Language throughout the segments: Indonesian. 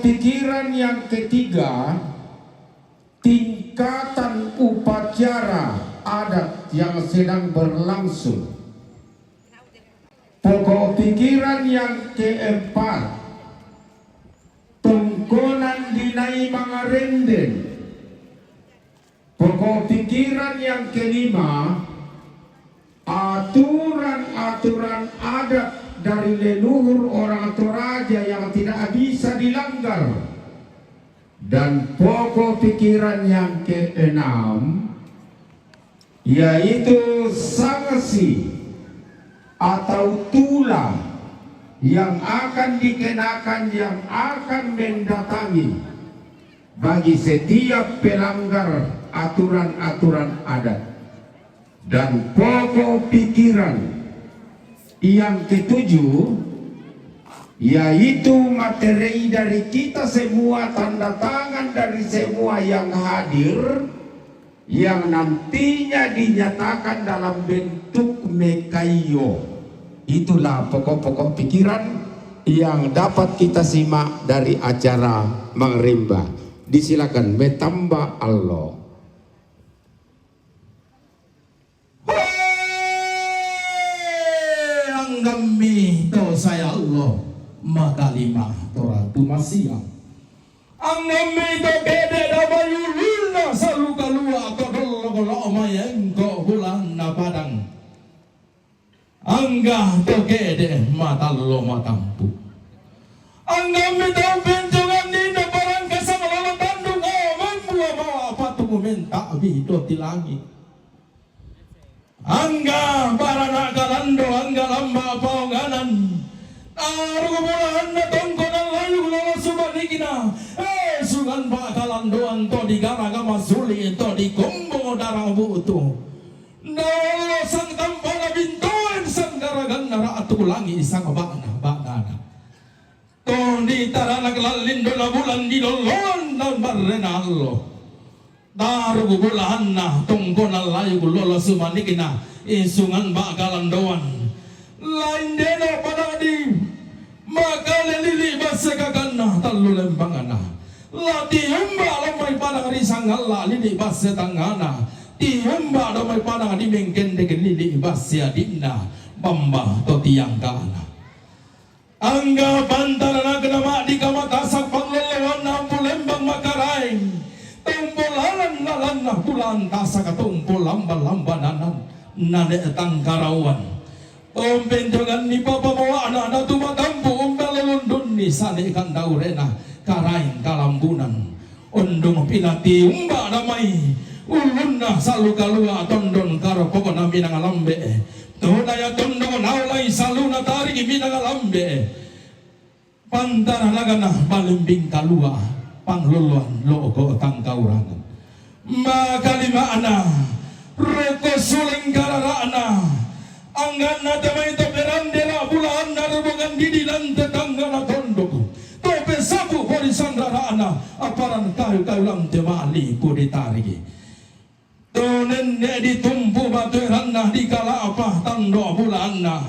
pikiran yang ketiga, tingkatan upacara adat yang sedang berlangsung. Pokok pikiran yang keempat, tongkonan dinai mangarenden. Pokok pikiran yang kelima, aturan-aturan adat dari leluhur orang Toraja yang tidak bisa dilanggar. Dan pokok pikiran yang keenam, yaitu sanksi atau tulah yang akan dikenakan, yang akan mendatangi bagi setiap pelanggar aturan-aturan adat. Dan pokok pikiran yang ketujuh, yaitu materi dari kita semua, tanda tangan dari semua yang hadir, yang nantinya dinyatakan dalam bentuk mekayo. Itulah pokok-pokok pikiran yang dapat kita simak dari acara Mangrimba. Disilakan metamba Allah. Kami to saya Allah makalima toratu masiang ang kami to bede dabayuluna salukalua kodol-kodol omayeng ko bulan na padang angga to gede matalo matampu ang kami to bentungan nina barang kasama lalatandung omang buwa bawa patumumenta abito tilangi angga barana kalando angga lamba paunganan arugo bulan na tongkonan layu lolo subanikina sungan ba kalando anto di garaga masuli to di kombo darang buto nalo sang tampala bintoen sang garagan nara atulangi isang bana to di tarana kalalindo na bulan di lolon na barrenallo daru bulan na tongkonan layu lolo subanikina isungan bakalan doan lain dena pada di maka lili basa kakana talu lembangana lati hamba lamai pada risang Allah lili basa tangana ti hamba lamai pada di mengken degen lili basa dinna bamba to tiang kana angga bantara nagama di kamatasak panglelawan nampu lembang makarain tumpulalan nalan na bulan tasak tumpul lamba-lambananan nade tangkarawan bentongan ni papa bawa anak na tumatampu umbalulundun ni sane kandaurena karain kalambunan undung pinati umba damai ulunna salu kalua tondon karo pokona minang alambe todaya tondon naulai saluna tarigi minang alambe pantara nagana balimbing kalua pangluluan logo tangkaurangan makalima ana reko suling kararana anggan na damay to berandela bulan na rubungan didilan tetangga na tondok to pesapu horisan rarana aparan kayu lang temali kuditarigi to nenne ditumpu baturan na di kala apa tando bulan na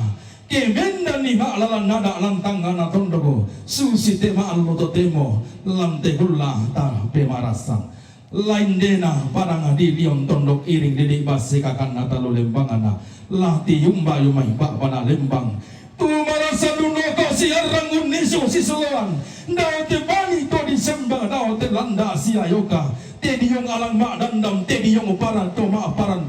kemenda ni halalan nada lantangga na tondoko susi tema almo to temo lante hula ta pemarasang lain dena parang di lion tondok iring didik basi kakan nata lo lembangana lati yumba yumai bak pada lembang tu marasa duno ko siarang unisu sisulan dao te bani to disembang dao te landa siayoka te diong alang mak dandam te diong paran to ma paran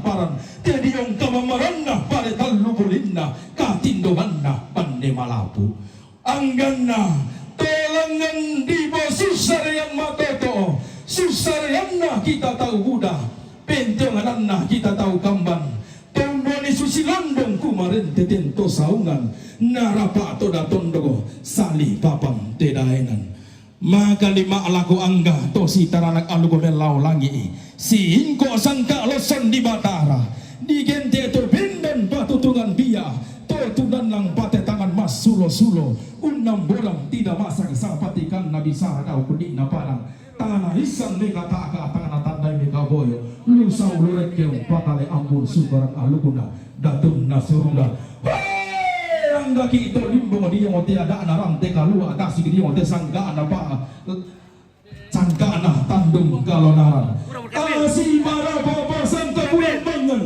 te diong kamamaranda pare talu bulinda katindo manna pande malapu angganna tolangan di bosusar yang matoto susarianna kita tahu Buddha pentengananna kita tahu kamban tondoni susilondong kumarin tetento saungan narapa toda tondogo sali papam tedaenan maka lima alaku angga to si taranak alugo melau langi si inko sangka loson di batara di gente to benden patutungan biya to tunan lang pate tangan mas sulo unam bolam tidak masak sapatikan nabi saragau kudik na parang tanah hisan mega taka tangan tandai mega boyo lu sau lurek ke patale ambul subaran aluguna datun nasurunda angga ki itu limbo dia ngote ada anarang te kalua kasih dia ngote sangga ana pa kalonaran. Asi para papasan tabulan mangan.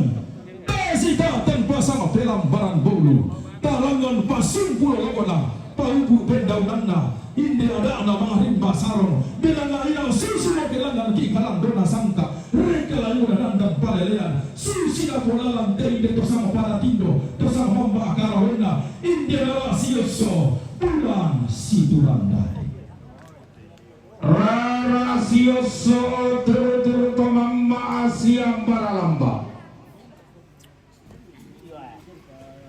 Asi datang pasang pelambaran bulu. Talangan pasung pulau lawana. Paubu pendaunanna. Indi ada anak marim basarong. Bilang ayah susu makilangan kikalang dona sangka. Rekalalunan dan palelean. Susi na polalang tende bersama para tindo. Bersama mamba karawena. Indi adalah sioso. Bulan Sidurandai. Rara sioso turu-turu tomamma asiam baralamba.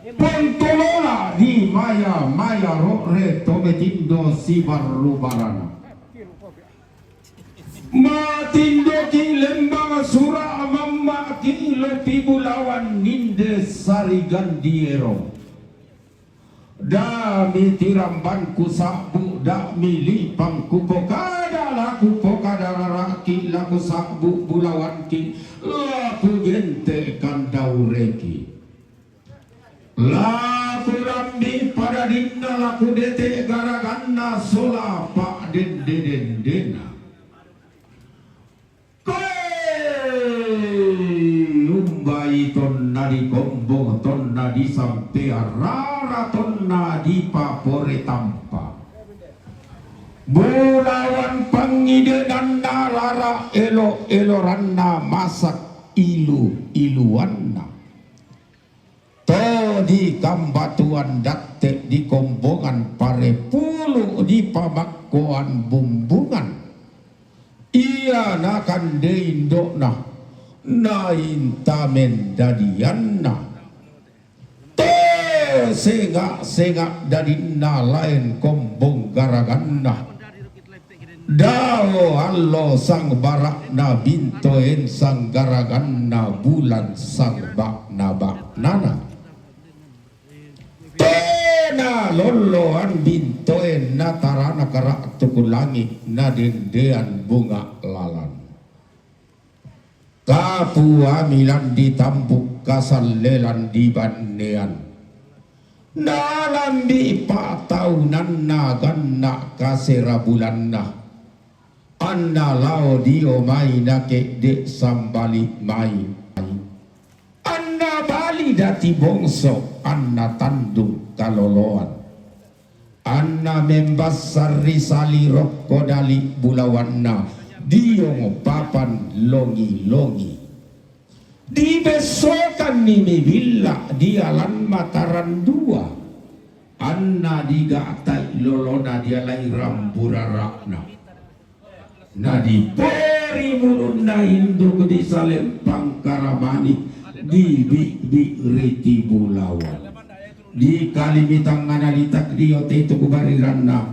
Pontolola di maya rore tometindo si barubarana. Matindo ki lembang sura mamma ki lepi bulawan ninde sarigandiero. Dami tirambanku sabu dami lipangku pokada laku pokada raraki laku sabu bulawanki laku gente kandaureki. Laku rambi pada dinna laku dete garaganna sola pak dendena. Umbai tonna di kombong tonna di sampai rara tonna di papore tampa. Bulawan pangide dan lara elo ranna masak iluanna. To di kambatuan datte di kombongan pare pulu di pamakoan bumbungan. Ia nakan deindokna na intamen dadianna. To sengak dadinna lain kombong garaganna. Dao allo sang barakna bintoen sang garaganna bulan sang bakna baknana. Na loloan bintoen na tarana karak tukulangi na dendean bunga lalan. Kapu amilan ditambuk kasalelan di bandean. Nalambi patahunan na ganna kasera bulanna. Anna lao dio mai na ke de sambali mai. Anna bali dati bongso, anna tandung kaloloan. Anna membasari sali rokko dali bulawanna. Diong papan longi-longi. Di besokan ni mibilla dialan mataran dua. Anna digatai lolona dialai ramburarakna. Nadi peri mulunna induk di salempang karamani. Di riti bulawan di kalimitang analitak dio te itu kubariranna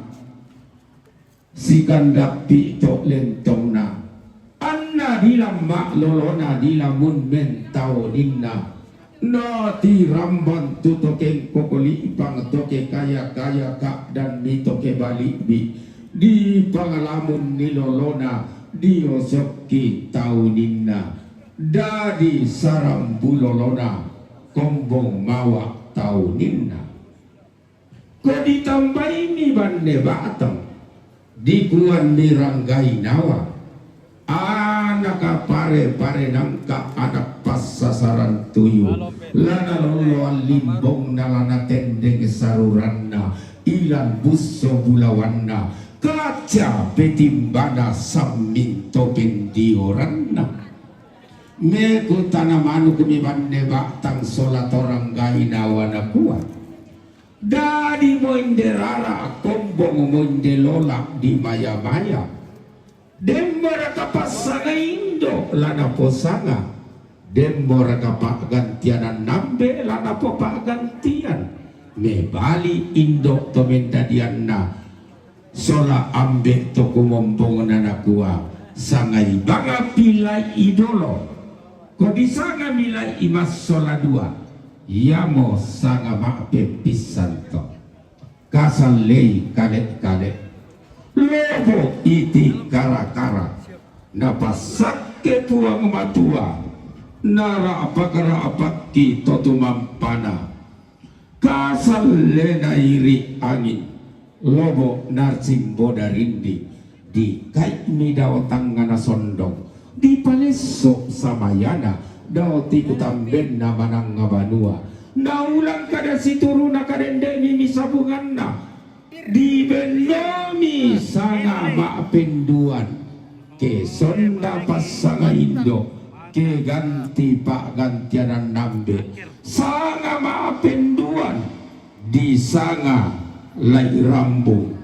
si kandapi tok lentongna anna dilam mak lolona dilamun mentau ninna no ti ramban tutokeng kokoli ipang toke kaya kak dan mitoke balik bi di pangalamun ni lolona dio sokki tau ninna dadi sarang bulolona kombong mawa tauninna. Ko ditambah ini bande batang di kuan niranggai nawa anak pare nangka anak pas sasaran tuyu lana lolo limbong nalana tendeng saruranna ilan busso bulawanna kaca petimbana saminto pendioranna. Meku tanamanu kumi bande batang solat orang gaina wana kuat. Dari monde rara kombong monde lolak di maya-maya. Dembora kapasanga indo lana posanga. Dembora kapak gantianan nambe lana popak gantian. Me bali indo tomendadianna. Sola ambe toko mombong nanakua. Sangai banga pilai idolo. Kau disanga milai imas sola dua yamo sanga mape pisanto kasal lei kadet lobo iti kara napasakke puang matua nara apakara apakki totu mampana kasal lena iri angin lobo narsimbo darindi di kait midao tangana sondong di palesok samayana daw ti kutamben na manang nga banua naulang kada situruna kadendemi misabungan na di benomi sana maapenduan ke sonda pasanga indo ke ganti pak gantianan nambe sanga maapenduan di sanga lai rambung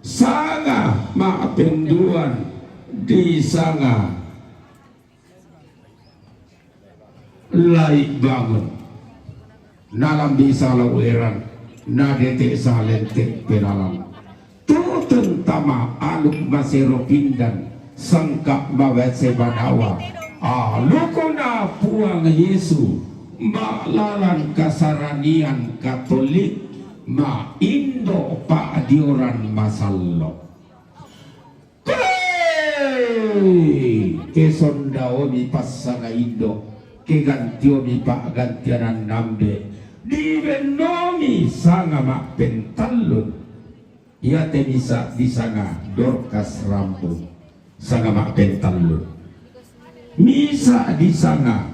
sanga maapenduan di sanga lai bangun nalam bisa laueran na detik sa lentik penalang tutun tama aluk masero pindan sangkap bawet sebadawa aluko na puang Yesu maklalan kasaranian Katolik ma Indo pa dioran masallo ke sondao mi pasanga Indo ke gantio mi pa gantianan nambe di benomi sanga mak pentalun ia te bisa di sanga Dorcas rampung sanga mak pentalun misa di sanga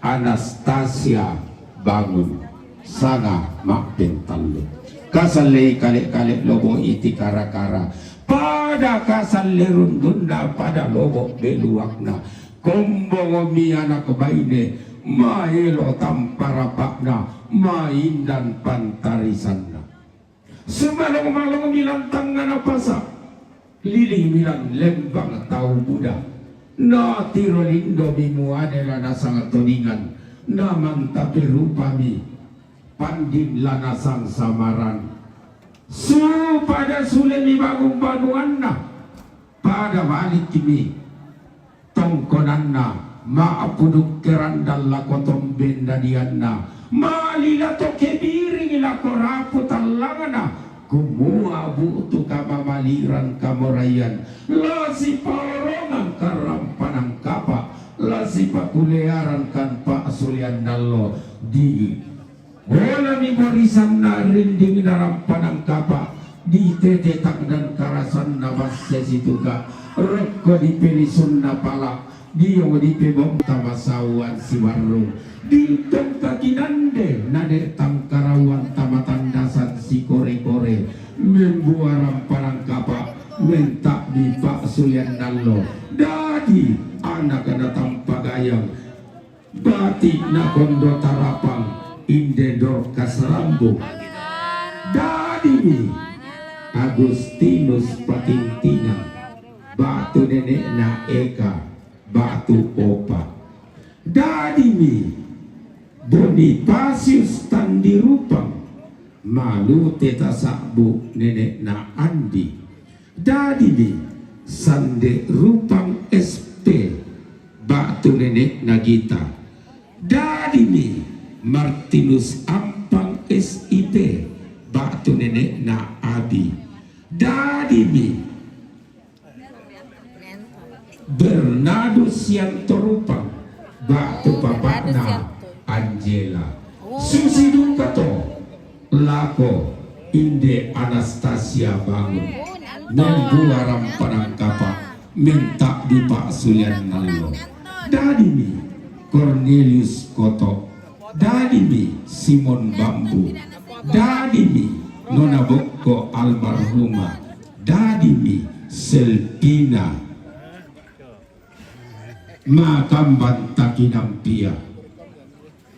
Anastasia bangun sanga mak pentalun kasale kale lobo iti kara-kara pada kasale rundunda pada lobo beluakna kombongo mi anak baine maelo tamparapakna maindan pantarisanna sumalong-malong milantang nga napasa liling milang lembang tau Buddha na tirolindo bimuanela na sangat tuningan na mantapi rupami pandin lanasang samaran su pada sulemi bagong banuan na pada balik kimi tongkonanna maapuduk kerandal lakotom bendadianna malila to kebiring lakorapu talangana kumua butu kamamaliran kamurayan lasi paurongan karampanang kapa lasi pakulearan kan pak sulian nalo di wala mi barisan na rinding narampanang kapa di tetetak dan karasan na basesituka rekko dipilih sunna palak dia dipebom tamasawan si warung di tempat kinande nade tangkarawan tamatandasan si kore-kore membuaram parang kapa mentak di pak sulian nalo dadi anak ada tampagayang batik na kondo tarapang inde Dorcas rambung dadi mi Agustinus Patintingan batu nenek na Eka batu opa dadi mi Bonifasius Tandirupang malu teta sakbu nenek na Andi dadi mi Sande Rupang SP batu nenek na Gita dadi mi Martinus Ampang SIP batu nenek na Abi dadi mi Bernardus Yantorupang batu papakna Angela Susi Dukato Lako Inde Anastasia bangun membuaram panangkapa minta di Pak Sulian Nalo dadimi Cornelius Koto dadimi Simon Bambu dadimi Nona Bokko almarhumah dadimi Selpina Makamban takinampia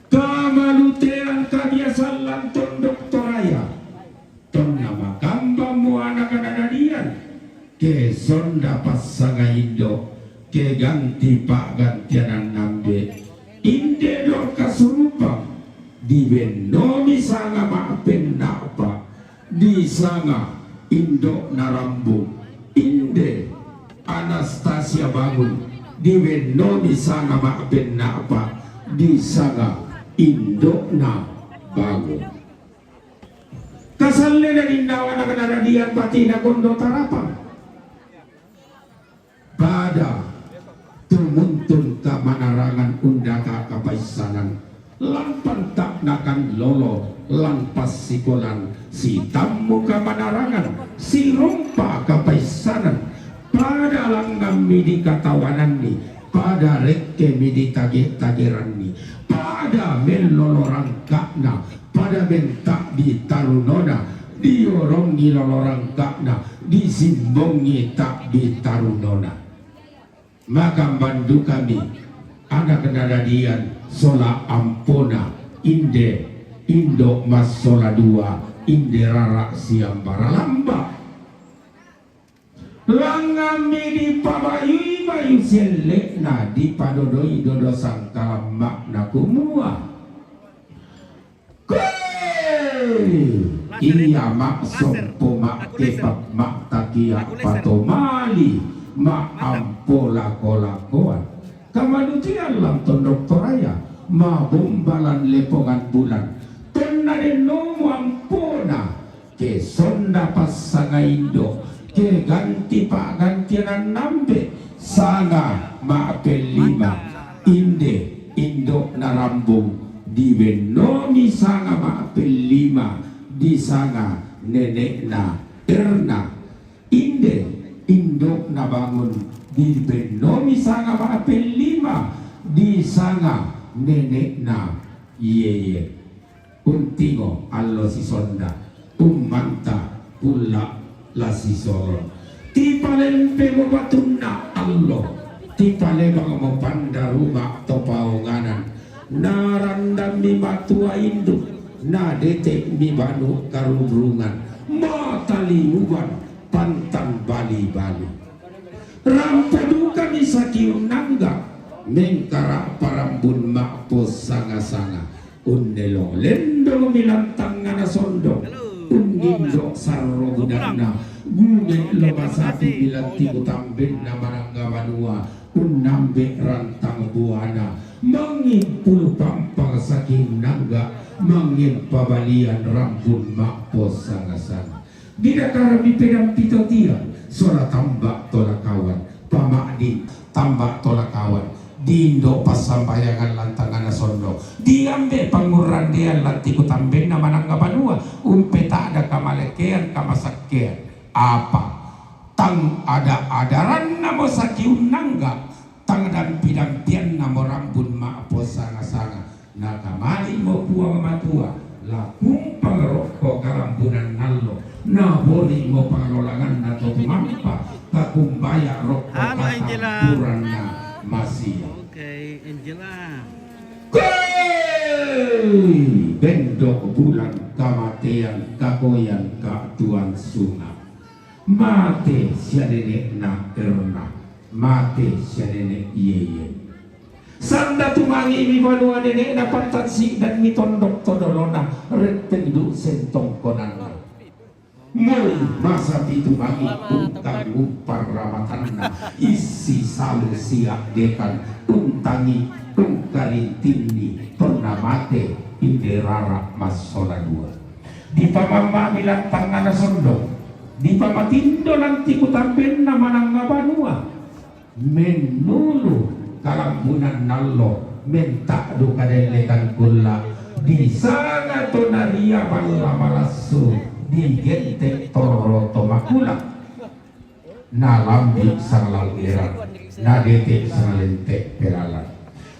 kamalutean kabiasan lantun doktoraya tonna makamba muana kadadadian ke sonda pasanga Indo ke ganti pak gantianan nambe inde Dorcas rupang di benomi sanga maapen napa di sanga Indo narambung inde Anastasia bangun di benomi sanga maapen napa di sanga Indo na bangun kasalle dari nawa na kanaradian pati na kondo tarapang pada tumuntun ka manarangan undaka kapaisanan lampan tak nakan lolo lampas sikolan si tamu ka manarangan si rompa kapaisanan pada langgam midi katawanan ni pada pada rekke midi tagerani pada melolorang kakna pada bentak di tarunona diorongi lolorang kakna disimbongi tak di tarunona. Maka bantu kami ada kenadadian sola ampona inde indo mas sola dua inde rara siambara lamba langami di pabayu bayu selekna di padodoi dodo sangkala makna kumua iya mak sompo mak kepak mak takia patomali mak ampola kolakoan kamanutian lam tondok toraya ma bombalan lepongan bulan tenade nomu ampona ke sonda pasanga indo ke ganti pak gantianan nambe sanga maapel lima inde indo narambung di benomi sanga maapel lima di sanga nenek na erna inde indo nabangun di benomi sanga maapel lima di sanga nenek na yeye untingo allo si sonda manta pula la si soro ti palempe mo batunna allo ti palebang mo panda rumah topaunganan narandam mi matua induk na detek mi banu karubrungan matali uban pantan bali-bali rampoduka mi sakium nangga mengkara parambun makpos sanga-sanga unnelo lendo milantang ngana sondo ungindo sarro budana gume lomasati bilanti kutamben na manangga manua unambe rantang buana mangimpul pampang saking nangga mangin pabalian rambun makpos sanga-sanga bidakara bipedam pitotian sola tambak tolak kawan pamakdi tambak tolak kawan dindo pasampayangan lantangan sondo diambe panguran dia lanti kutamben na manangga banua umpe tak ada kamalekean kamasakean apa tang ada adaran namo sakiun nangga tang dan pidampian namo rambun maapo sanga-sanga na kamali mo puang matua lakung pangroko karambunan nallo na boli mo panglolangan na to tumampa kakumbaya roko katapuran na masih. Oke, Angela. Bendok bulan kematian kakoyan katuan sungai mate siadene na erna mate siadene yeye sanda tumangi mi banua nenek na pantansi dan mi tondok todolona retengdu sentong konana Mul masa pitumangi untang umpar ramatanna isi salu siak dekan untangi ungkari tini pernah mate inderara masola dua di pamama milang tangana sondo di pamatindo nanti kutampen nama nangga banua menulu kalambunan nallo mentak dukadelekan kula di sana tonaria bala malasu di gente toro tomakula na lambi sang lalgeran na detek sang lentek peralan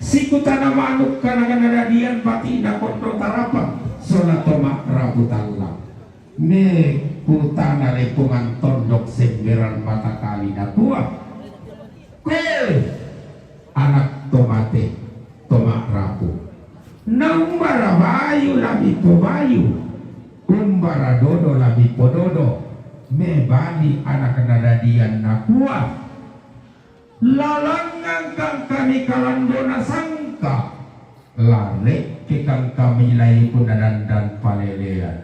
sikutana manuk kana radian patina kondo tarapang sola tomak rabutalla me kutana lepungan tondok semberan mata kali na tua anak tomate tomak rapu nambara bayu labi pobayu umbara dodo labi pododo me bali anak nadadian nakua lalangan kang kami kalandona sangka lare ke kang kami lai kunadan dan palelean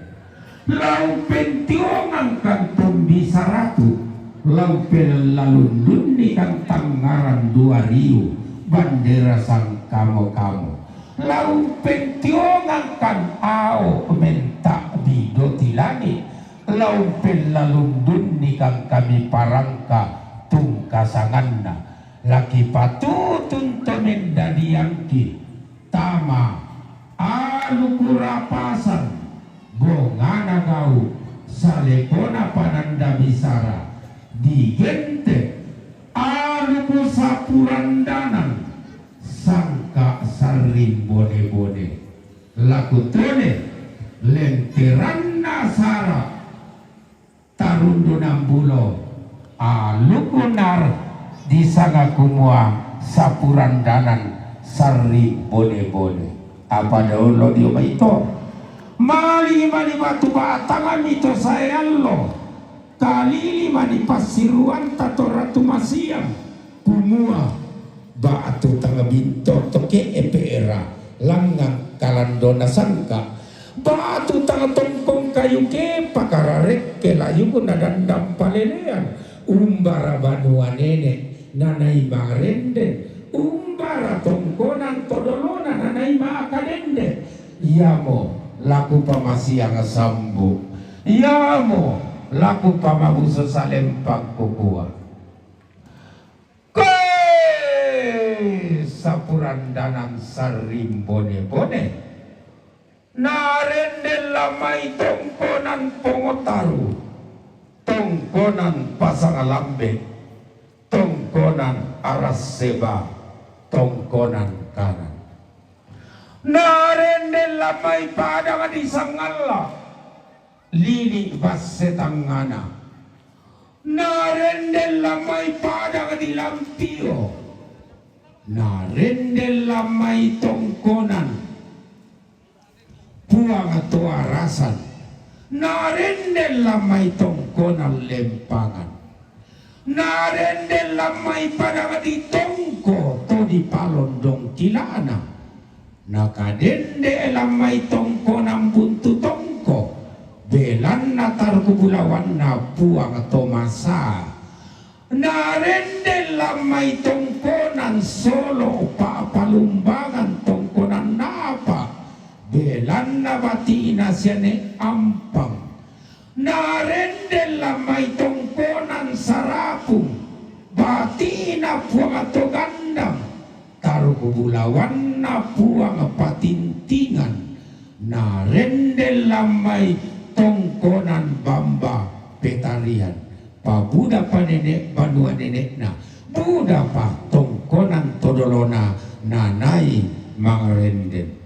lau pentiongan kang tumbi saratu lau pel lalundun di kang tangaran dua riu bandera sang kamo-kamo lau pentiongan kan au mentak bidoti langit lau pelalundun ni kang kami parangka tungkasanganna laki patutun tomen dadiangki tama alukurapasan bongana gau salekona pananda bisara digente aluku sapurandanan lakutone lentiran nasara tarundo ng bulo lukunar di sanga kumuang sapurandanan sari bone-bone. Apa daw lo dio ba ito? Mali batu batangan ito sa ello. Kalili mani pasiruan tato ratu masiam. Kumua batu tanga bintor toke epera langang kalandona sangka. Batu tanga tongkong kayu ke pakararek ke layu ko nadandam palelean. Umbara banua nenek nanay marende. Umbara tongkonan todolona nanay maakadende. Iyamo laku pamasiang sambu. Iyamo laku pamabuso sa lempag kukuha. Sapurandanan sarim bone-bone. Narendel lamay tongkonan pongotaru. Tongkonan pasangalambe. Tongkonan aras seba. Tongkonan kanan. Narendel lamay padang di sangala. Lili basetangana. Narendel lamay padang di lampio. Narendel lamay tongkonan. Puang atau arasan. Narendel lamay tongkonan lempangan. Narendel lamay padang di tongko to di palondong kilana. Nakadende lamay tongkonan buntu tongko. Belan natar kubulawan na puang atau masa. Narendel lamay tongkonan solo papalumbangan tongkonan napa. Belan na batina siya ne ampang. Narendel lamay tongkonan sarapung. Batina puang atau gandang. Taruh kubulawan na puang patintingan. Narendel lamay tongkonan bamba petarian. Pa Buddha pa nenek banua nenek na. Buddha pa tongkonan todolona nanay mangarenden.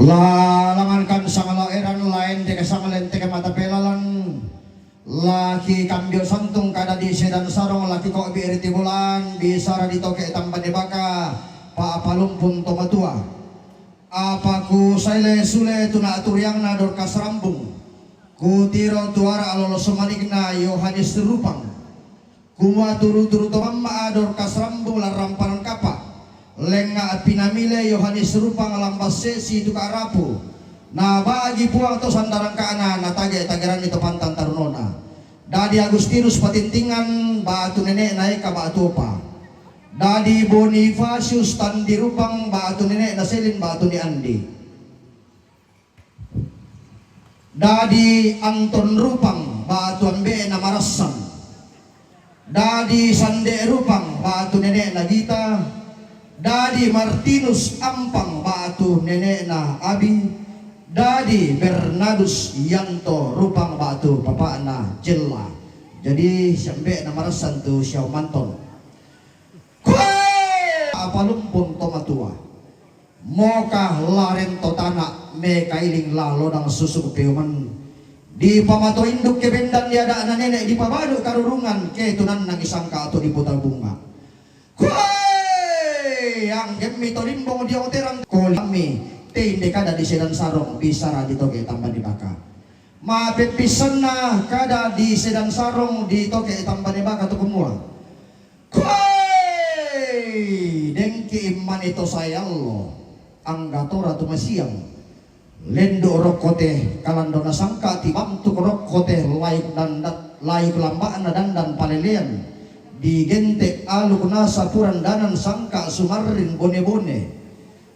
Lalangan kan sangalairan lain teka sangalen teka mata pelalan laki kambio santung kada di sedan sarong laki kok biiriti bulan bisara ditoke tampan di baka pa palumpun tomatua apa ku saile sule tuna aturiang na dorkas rambung ku tiro tuara alolo somaligna Yohanes rupang kumua turu-turu tomamma dorkas rambung larampalan kapak lenga pinamile Yohanes rupang lampas sesi itu karapu na bagi puang to sandarang kaana na tageran ito pantan tarunona dadi Agustinus patintingan batu nenek naik ka batu pa dadi Bonifacius tandi rupang batu nenek na selin batu ni Andi dadi Anton rupang batu ambe na marasan dadi Sande rupang batu nenek na Gita dadi Martinus ampang batu nenek na Abi dadi Bernardus Yanto rupang batu papa na Jella jadi sampai na marasan tu siyaw manton apalumpun tomatua moka laren totana me kailing lalo ng susuk peuman di pamato induk ke bendan diada na nenek di pabado karurungan ke tunan ng isang kaato di putal bunga yang gemito limbong di oteran kolami tinde kada di sedan sarong bisara ditoke tambah di baka mapet pisan na kada di sedan sarong ditoke tambah di baka to kumua dengki iman ito sayallo ang gatora tumasiang lendo rokote kalando na sangka tibam tu rokote layuk lambaan na dandan palelean di gente aluk nasa purandanan sangka sumarin bone-bone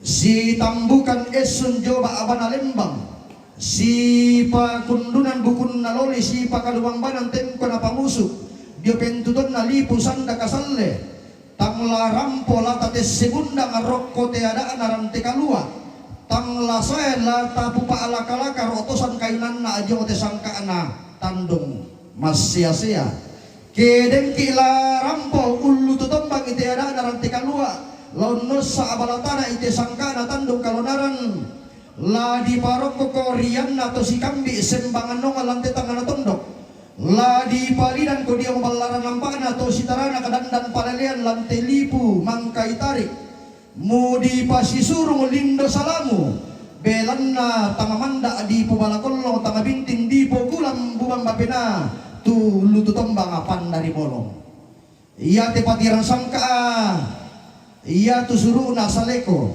si tambukan esun joba abana lembang si pakundunan bukun naloli si pakaluang banan temko na pamusuk dia pentuton na lipu sanda kasalle tangla rampo lata tes segunda ngarokko te adaan narante kalua tang lasay la tapu pa alaka-laka rotosan kainan na adyo te sangka na tandung masya-sia kedeng kila rampo ulu tutombang ite ada naranti kalua launos sa abalatana ite sangka na tandung kalonaran la di parok ko riyan na to si kambi sembangan no ngalante tangan na tondok la di palidan ko dia mabalaran lampana to si tarana kadandan palalian lante lipu mangkai tarik mudi pasisurung lindo salamu belanna tangamanda di pubalakollo tanga binting di pokulam bubang bapena tu lutu tombang apan dari bolong iya te patiran sangka iya tu suruna saleko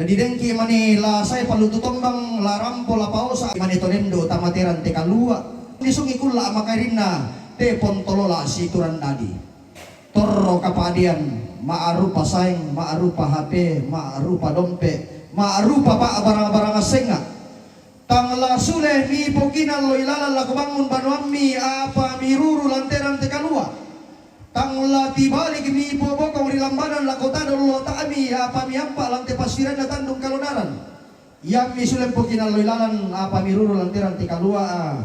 jadi dengki mani la saya palutu tombang la rampo la pausa mani tolendo tamatiran te kalua nisungi kula makarina te pontolola situran dadi torro kapadian maarupa saing, maarupa HP, maarupa dompet, maarupa pak barang-barang asenga. Tangla sule mi pokina loilala la kubangun banuami apa miruru lanteran tekalua. Tangla tibalik mi pobokong rilambanan la kota dolo taami apa mi ampa lante pasiran na tandung kalonaran. Yang mi sule pokina loilalan apa miruru lanteran tekalua.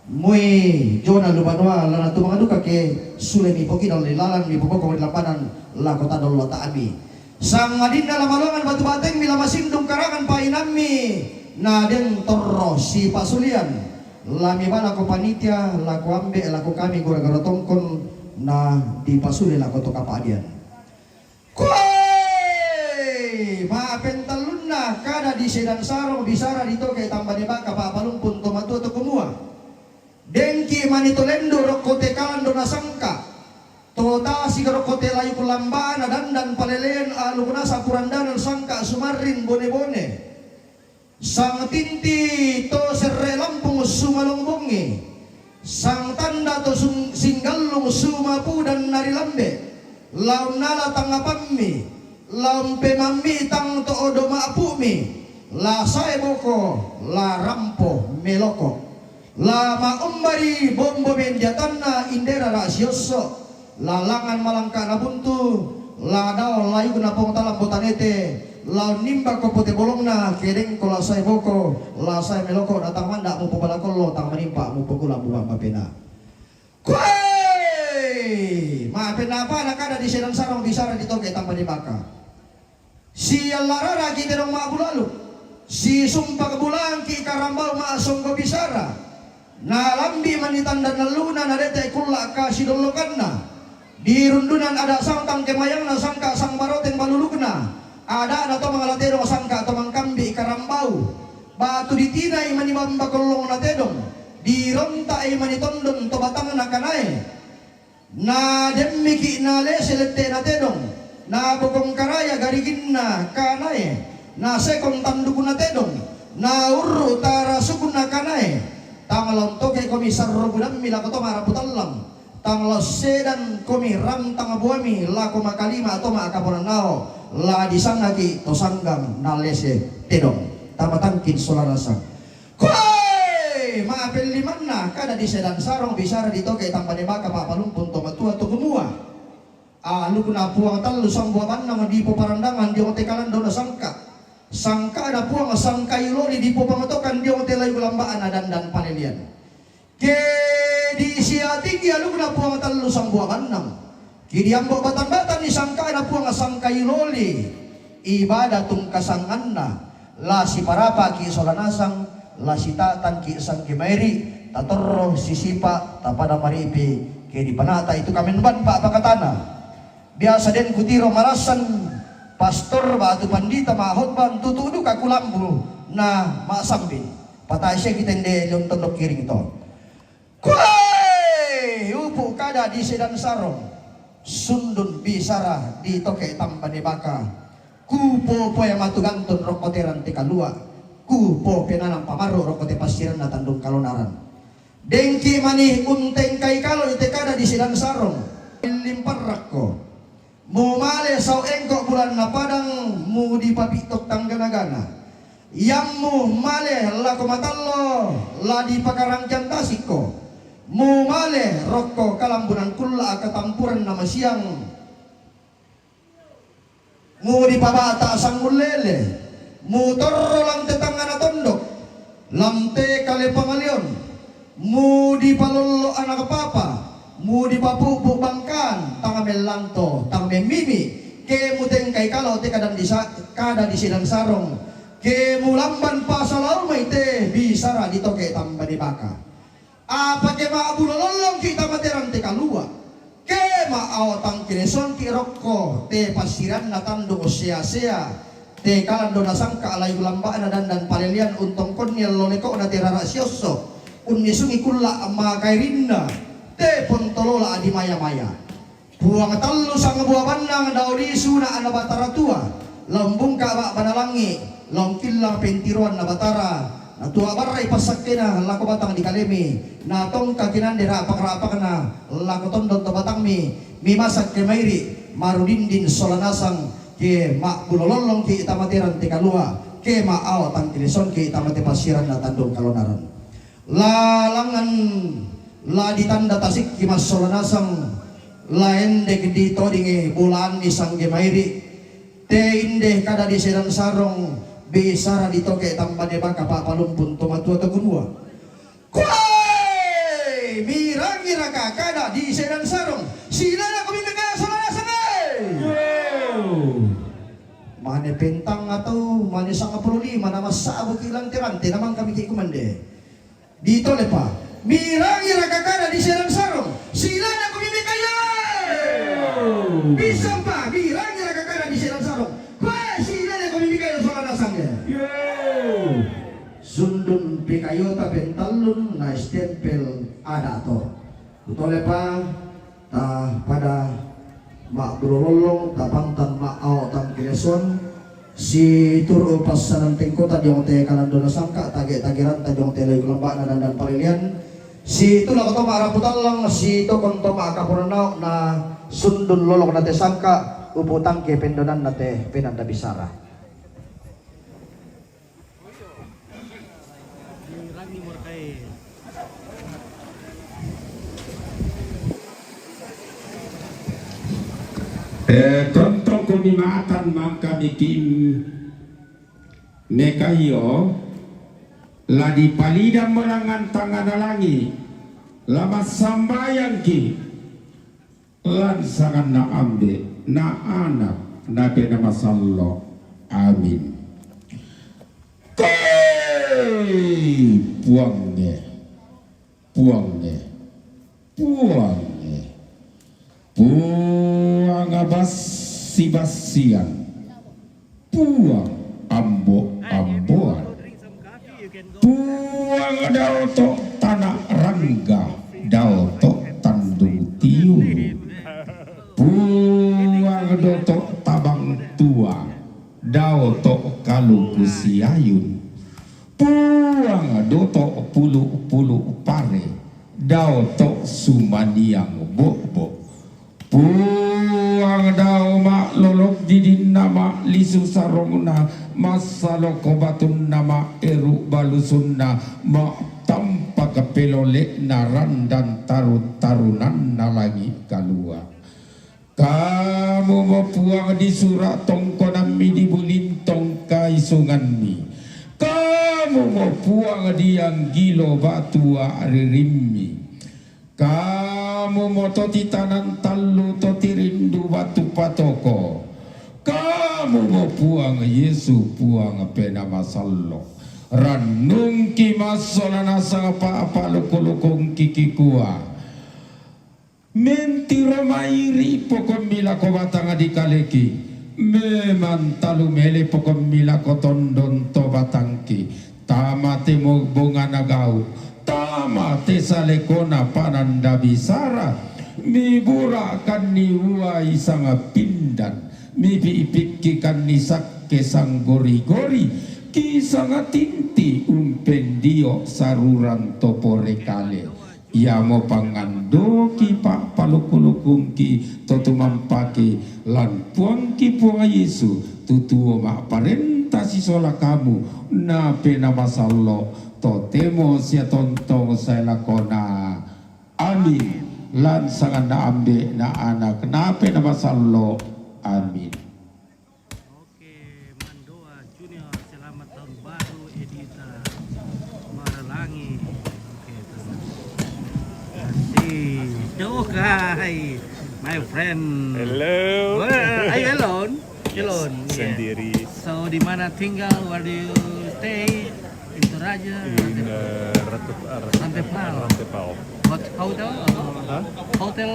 Mui jona lubanwa lana tu mangaduka ke sule mi pokina loilalan mi pobokong rilambanan la kota dolo taami sang adinda lamalongan batu bateng mila masindung karangan painami na den torro si pasulian lami bala ko panitia laku ambe laku kami gara-gara tongkon na di pasuli laku to kapadian kuy maapen talunna kada di sedan sarong bisara dito kay tambane baka papalumpun tomatu to kumua dengki manito lendo rokote kalando nasangka tota si karokote layu kulambana dandan palelean alukuna sapurandanan sangka sumarin bone-bone sang tinti to serre lampung sumalongbongi sang tanda to singgalung sumapu dan narilambe laun nala tangapammi laun pemammi tang to odo maapumi la sae boko la rampo meloko la maumbari bombo mendiatanna indera rasioso lalangan malangka na buntu la daw layu na pong talang botanete la nimba ko pote bolong na kedeng ko la say boko la say meloko datang manda mo pabalakollo tang manimpa mo pagula buang mapena kuy mapena pa na kada di sedang sarong bisara dito kay tang manibaka si alarara ki terong maabulalu si sumpa bulang ki karambal maasong ko bisara na lambi manitan dan luna na dete kulla ka sidolokanna di rundunan ada sangtang kemayang na sangka sang baroteng balulukna ada to mga latero sangka to mangkambi karambau batu ditinay manibamba kolong na tedong di ronta ay manitondon to batang na kanay na demmiki na leselete na tedong na bukong karaya garigin na kanay na sekong tandukun na tedong na urru tarasukun na kanay tangalon to kay komisar robunan mila ko to maraputallam tanglo sedan komi rantang buami la koma kalima atau ma kaponanao la disangaki to sanggam nalese tedong tamatangkin solarasa kuy maapel limanna kada di sedan sarong bisara dito kay tampane baka papalumpun to matua to gumua alu kuna puang talu sang buaban nang di parandangan di ote kalan do sangka sangka ada puang sangka iloli di pamatokan di ote layu lambaan dan panelian ke di siating ya lu kena puang talu sang buah enam kini ambo batan-batan ni sangka na puang sangka iloli ibadah tung kasanganna la si parapa ki solanasang la si tatan ki sang kimairi tatorro sisipa tapada maripi ke di panata itu kamenban pa pakatana biasa den kutiro marasan pastor batu pandita mahotban tutudu kakulambu na maasambin patay siya kitende yung tondok kiring ito kuy upo kada di sedan sarong sundun bisara di toke tampane baka kupo po yang matuganton rokoteran te kalua kupo penanang pamaro rokote pasiran na tandung kalonaran dengki mani unteng kay kalo ite kada di sedan sarong limparrak ko mumale saw engko bulan na padang mu di papitok tangganagana yang mu male la komatallo la di pakarangjan tasiko mu male rokko kalambunan kulla katampuran nama siang mu di pabata sang mulele Motor lang tetangga na tondok, lamte kali pangalion, mudi palolo anak papa, mudi papupu bangkan, tangamel lanto, tangamel mimi, ke muteng kay kalau te kada di sidang sarong, ke mulamban pasalaw may te bisara dito ke tamba di baka. Apa ke maabulolong kita materan te kalua, ke maawatang kineson ki rokko te pasiran na tando sia-sia. Te kalando na sangka alay ulamba na dan palilian untong konyel loleko na tirara siyoso unisungi kulla amma kairinda te pontolola adi maya-maya buang tallo sang buah bandang daudi suna ana batara tua lambung ka ba banalangi longkilang pentiruan na batara na tua baray pasakina lako batang di kalemi na tong kakinan dira apak-apak na lako tondon to batang mi masak ke mairi marudindin solanasang ke mak bulololong ke itamatiran te kalua ke mak awat ang kilison ke itamati pasiran na tandong kalonaran lalangan la ditanda tasik ki masolanasang lain dek dito dingi bulan isang gemairi te inde kada di sedan sarong besara dito ke tamba de baka papalumpun tomatua tegunua kuai mirang-mira kada di sedan sarong sila na kami megaya solanasang mane pentang atau mane 15 na masabot ilang tirante naman kami kay kumande dito lepa mirang-ira kakada di serang sarong sila na kumimikaya bisang pa mirang-ira kakada di serang sarong kwa sila na kumimikaya sa kanasangnya sundun pikayota bentalun na stempel ada to ito lepa pada mak berolong tapangtan mak au tam kireson si turu pas sanang tengkota diong te kanan dona sangka tagiran tajong te lay lembak na dan palilian si itu lah koto maraputan lang si itu konto makapuranau na sundun lolong na te sangka uputang ke pendonan na te penanda bisara Tontong kumimatan maka bikin mekayo ladi palida merangan tangan alangi lama sambayang ki lan sangan na ambe na anak na nama sallo amin puangnya puang basi-basian puang ambo-amboan puang dauto tanah rangga dauto tandung tiuru puang dauto tabang tua dauto kaluku siayun puang dauto pulu-pulu pare dauto sumaniang bok-bok puang dao mak lolok didin nama lisu sarongna masalo kobatun nama eru balusunna mak tampak pelolek naran dan tarunan nalangi kalua kamu mau puang di surat tongkonami di bulintong kaisunganmi kamu mau puang di yang gilo batu aririmmi kamu moto titanan talu toti rindu batu patoko kamu mau puang Yesu puang pena masallo ranung ki masolana sapa apa lukulukung kiki kuah mentiro mairi pokon mila ko batang adikaleki memang talu mele pokon mila ko tondon to batangki tamate mo bunga nagau tamate salekona pananda bisara miburakan ni uai sanga pindan mipipikikan ni sakke sang gori-gori kisanga tinti umpendio saruran topore kale ya mo pangando ki pak palukulukung ki totumampaki lan puang ki puang Yesu tutuo mak parenta si sola kamu na pena masallo totemo sia tontong saya lakona amin lan sangan na ambe na anak na pena masallo amin. Oke, Mandoa Junior Hi, my friend. Hello. Are you alone? Alone. Yeah. Sendiri So di mana tinggal? Where do you stay? In Toraja. in Rantepal. Rantepal. What hotel? Huh? Hotel.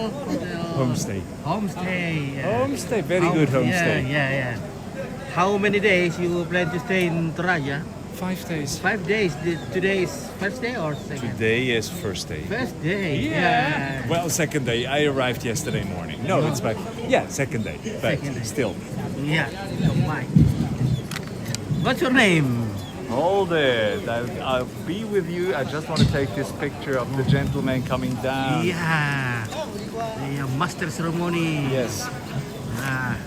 Homestay. Homestay. Yeah. Homestay, very good homestay. Yeah. How many days you plan to stay in Toraja? 5 days. 5 days. Today is first day or second? Today is first day. First day. Yeah. Well, second day. I arrived yesterday morning. No, it's back. Yeah, second day. But Second day. still. Yeah. Fine. What's your name? Hold it. I'll be with you. I just want to take this picture of the gentleman coming down. Yeah. The master ceremony. Yes. Ah.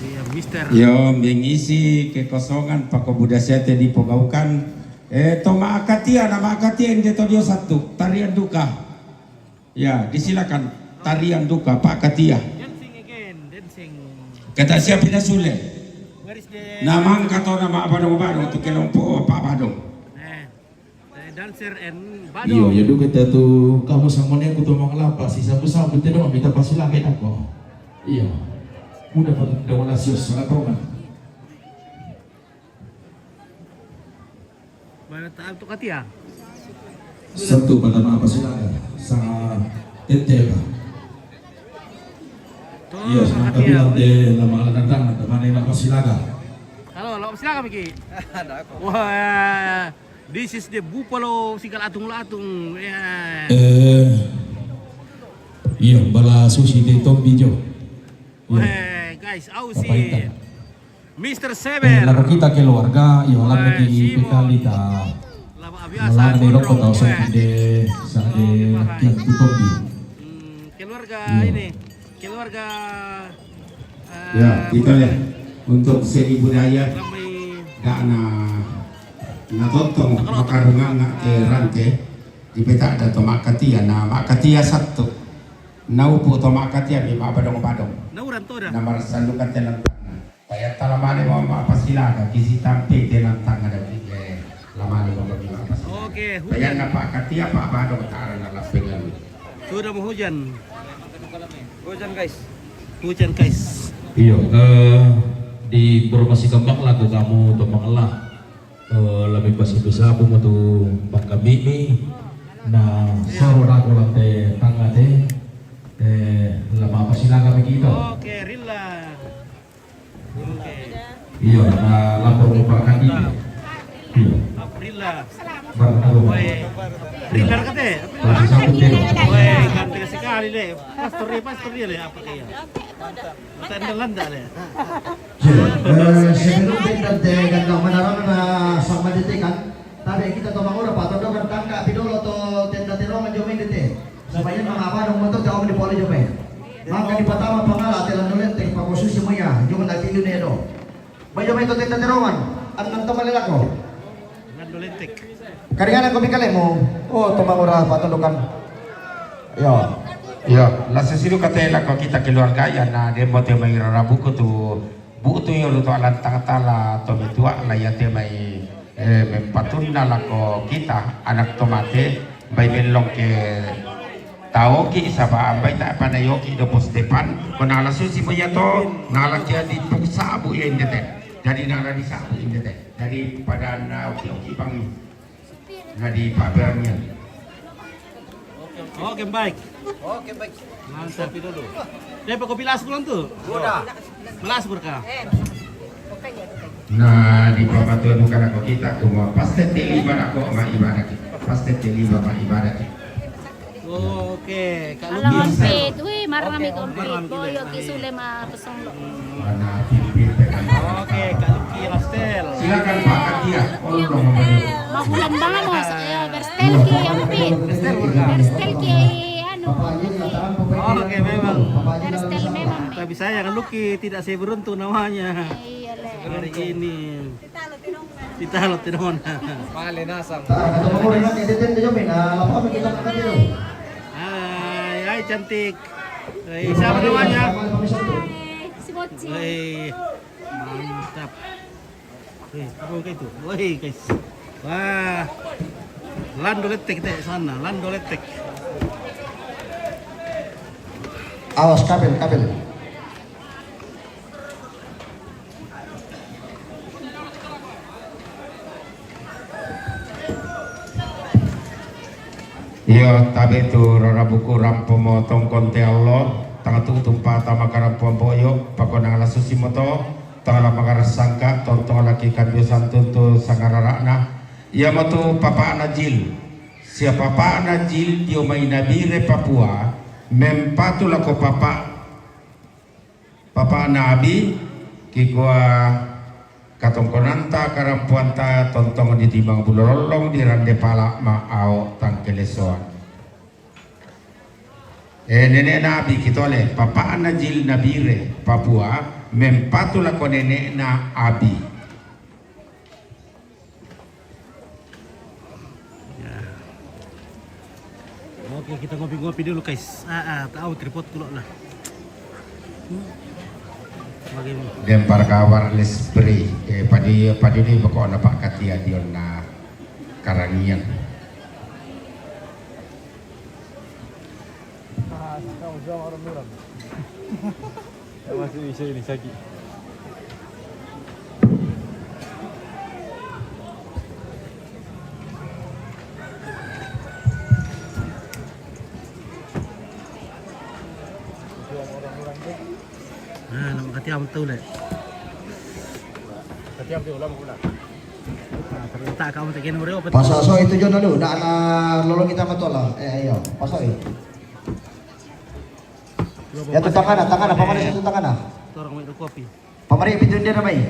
The Mister. Yo mengisi kekosongan pakobudasya di pogaukan toma akatia nama akatia yang dia satu tarian duka. Ya, disilakan tarian duka Pak Katia. Dancing again. Dancing. Kata siapa dah sule? Where is the Namang kata nama badong-badong tu kelompo Pak Badong. the dancer and Iyo, Badong? ya dulu kita tu kamu sama ni aku tu mau kelapa sih sabu-sabu kita dong kita pasti lagi aku. Iya. Mudah patut daw lasios sa kan. Mana tahu tu Katia? Sabtu pada apa sila sa Tenteba. Tu Iya, sa Katia. kabilang de lamalan ng tangan at manay na pasilaga. Halo, lo silakan Miki. Wah, this is the buffalo sigal atung-latung. Yeah. Iya, bala sushi dito video. Wah, guys, Aussie. Papaitan. Mr. Sever. Lago kita keluarga, iyo alam Wah, na di Simon. pitalita. Lama biasa Malang ni Roko gondrong. tau sa Wah. kinde sa de kian tutobi. Keluarga Iya. ini, keluarga Ya, kita ya untuk seni budaya Ramai gak na totong makarungan ke rante di peta ada toma akatia na makatia satu. Naupo toma akatia di badong-badong. nauran to dah. Nama sandukan telang tangan. Payat talamane mau mapasilaga kisi tampe telang tangan ada lamane mau bagi mapasilaga. Oke, Payat hujan. na Pak Katia Pak Badong taran na lapengan. Sudah mau hujan. Hujan guys. Iyo, di informasi kembang lagu kamu to mengelah lebih basi bisa aku tu pagkabimi na soro na ko lang te tanga te lama pa sila kami kita. Oke, Rilla. Oke, Iyo, na lapor mo pa kanina. Iyo, Rilla. baru Woi, Rilla kate. Masih sambut dia. Woi, ganteng sekali deh. Pastor dia deh apa kayak. Tendelan dah deh. Sebelum kita gandang menarang na sama ditikan, tapi kita tomang ura patut dong tangka pidolo to tenda tirongan jomen dite. Supaya mga abanong mo to daw di poli jomen. Maka di patama pangala telan nulen te pakosusi mo ya, juman nagtiyo nedo. Bayo may to tenda tirongan, anong tumalilako? Ngando lentek. Karingan ko bikale mo. Oh, tomang ura patulokan. Yo. Ya, la sesilu katela ko kita keluarga ya na demo te mai rabuku tu butu yo lu to alan tala to betua la ya te mai mempatunna la ko kita anak tomate bai belong ke tao ki saba ambai ta panayoki do pos depan ko na la susi mo ya to na la kia di tuksa bu ya indete jadi na la di sabu indete dari pada na oki bang na di pabernya. Oke, baik. Mantap dulu. Dia pakai pilas pulang tuh. Udah. Melas berkah. Nah, di pembantuan bukan aku kita cuma pasti ibadah kok ma ibadah kita. Pasti ibadah ibadah kita. Oke, Kak Alam Luki. komplit, wih marami komplit. Marami Boyo komplit. kisule mapesonglo. Mana pimpin pegang. Oke, Kak Luki Rastel. Silakan Pak Katia. Oh, dong memandu. Mahulan banget berstelki ampit. Berstelki anu. Oke, memang. Berstel memang. Tapi saya Kak Luki tidak saya beruntung namanya Iya le. hari ini. Kita lo tidak Tomang ura na tenda jomen, lapo kami kita katilo. Hai cantik. Siapa namanya? Si Mochi. Wih, mantap. Wih, apa kayak itu? Wih, guys. Wah, Lando letek deh sana, Lando letek. Awas kabel. Yo tabe tu rara buku rampomo tongkon te Allah tanga tumpa tama karampuan boyo pakona ala susimoto tanga makara sangka tontong laki kandio santun tu sangararana ya matu papa anajil siapa papa anajil dio mai nabire Papua mempatu lako papa nabi kikwa katongkonanta karampuanta tontong di timbang bulorolong di rande pala maao tangkelesoan nenek nabi kitole papa anajil nabire Papua mempatu lako nenek na abi. Oke, kita ngopi-ngopi dulu guys. Tahu tripod dulu lah. Bagaimana? Dempar kawar lespri padi ni bako na pak katia dion na karangian. Masih bisa ini sakit. Nama katiam betul le. Katiam dia ulang pula. Tak kamu tak kena berapa. Pasok itu John dulu, nak lolong kita matola. Ayo, pasok ini. Ya tu tangan, pamari satu tangan. Orang minum kopi. Pamari pintu dia namai.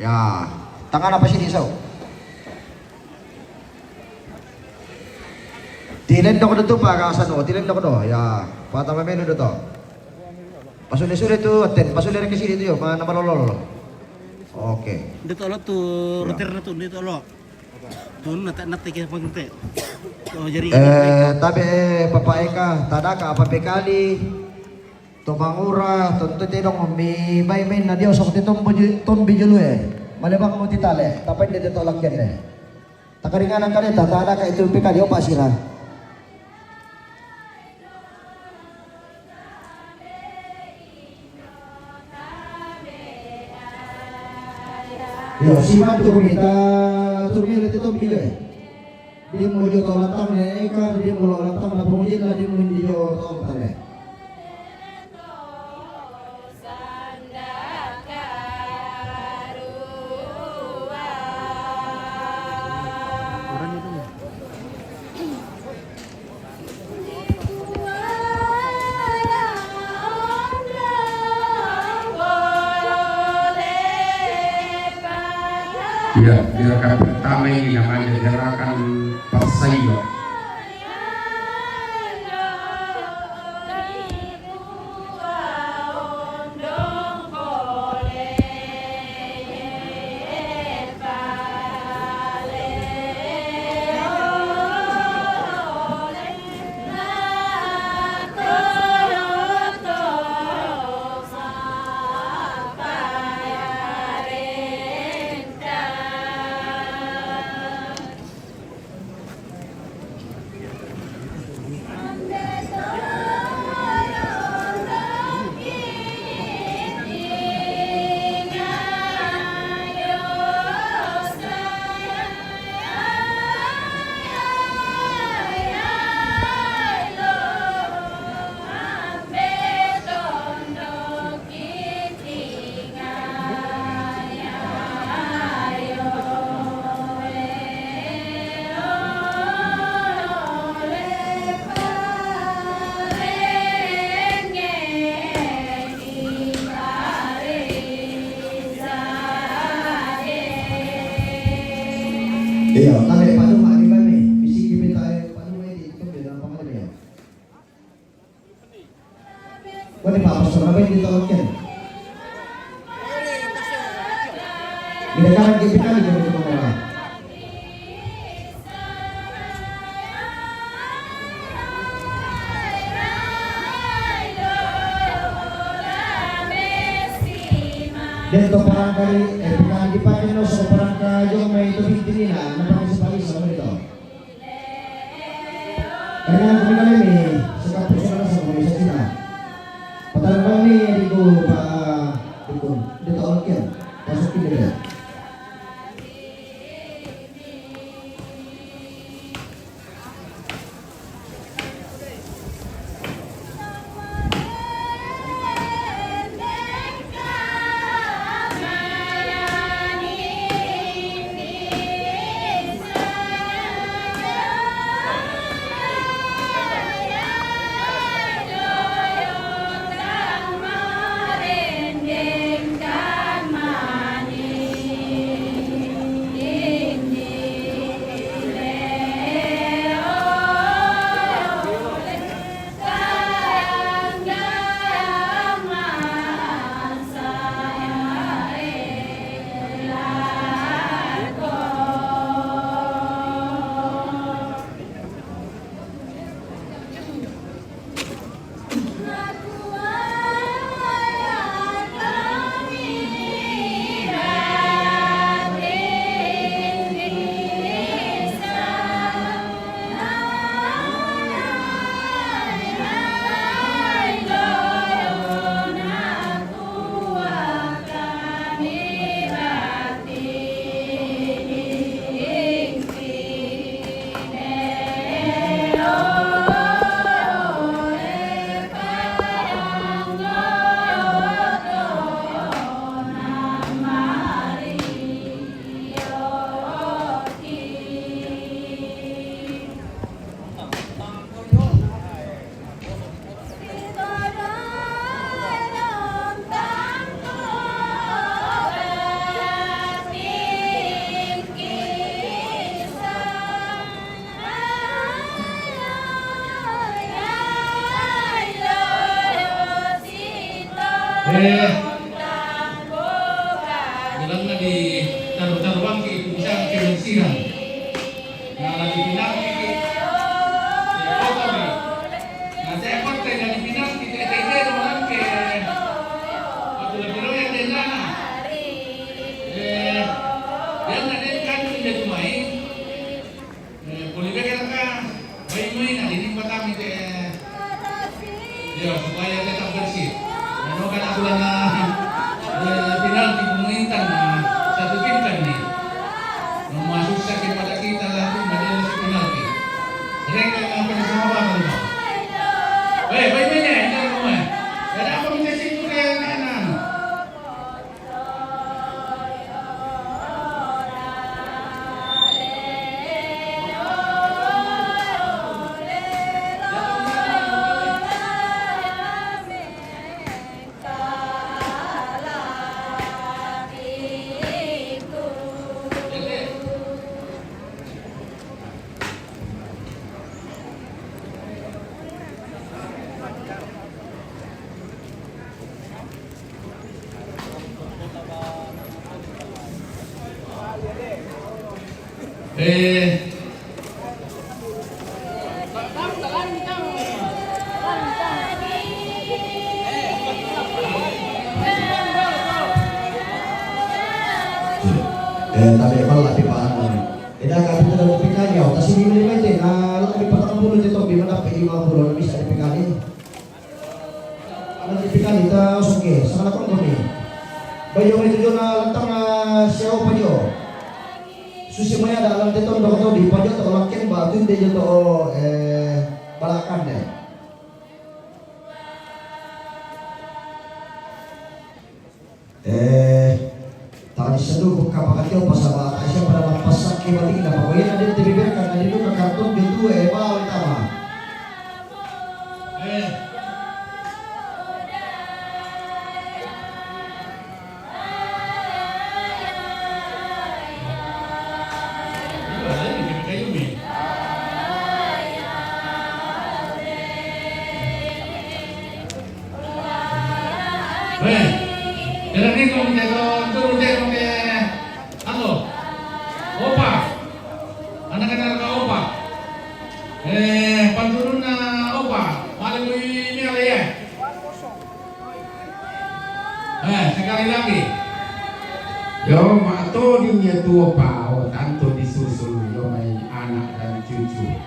Ya, tangan apa sini so? Tilen dok tu pa kasano, tilen dok do. Ya, patama menu do to. Pasok ni sure tu, pasok ni ke sini tu yo, mana lolol. Oke. Dito lo tu rotir na tu dito lo. Tu nat ke pangte. Oh jadi. Tabi Papa Eka, tadaka apa bekali. Tomangura, tonto tidong mi may na Dios sok titong ton bijulu malebang mo titale, tapay dito lakyan Takaringan ang kanita, tadaka ito bekali o pasira. Yo, siman tu kita turmi itu bilo Dia mau jo tolantang ni Eka, dia mau tolantang na pumujit lah dia mau jo tolantang Ya, gerakan pertama ini namanya gerakan Pasayo. Iya, tadi padu mak di kami. Bisi kita padu ini itu beda apa dia. Kau ni apa pasal apa ini tolongkan? Bila kan kita kali kita tolong. Dan to parang kali pinag-ipatin no so parang yung may tubig din na napakisipagis sa ito. Kaya kami kami sa kapos na sa mga isa sila. Pataran kami di ko pa dito alkian. Pasukin dia. Dalam di taruh-taruhan ke pusat kemensiran. Nah, lagi pinang ke kota ni. Nah, saya partai dari pinang ke TTD orang ke atau lebih roh yang dengar. Yang ada kan di rumah ini. Boleh bekerja baik-baik nanti ini pertama itu. Ya, supaya tetap bersih. Ano kan ako lang penalti pemerintah satu tim kan nih masuk sakit pada kita lalu madela si penalti mereka yang akan sama banget no baik-baiknya ini rumah ada apa minta situ dia anak Tapi kalau lebih paham, tidak akan kita dapat pikirnya. Tapi ini lebih penting. Lebih patang puluh itu bima dapat 50 bisa dipikirkan. Ada dipikirkan kita oke. Sangat kongkong ni. Bayo itu jona lantang siapa pajo. Susi maya dalam teton doktor di pajo tolakin batu dia joto balakan deh. Tadi seduh kapag katiyo pasaba siya para mapasak kay bating na pabayan na din tibibir kan dito ka karton dito bawal tama. Dalam ni kau turun dia pakai ano? Opa. Anak-anak ka opa. Panturun na opa. Maling mo ini ala ya. Sekali lagi. Yo matodin niya tua pa o tanto disusul yo may anak dan cucu.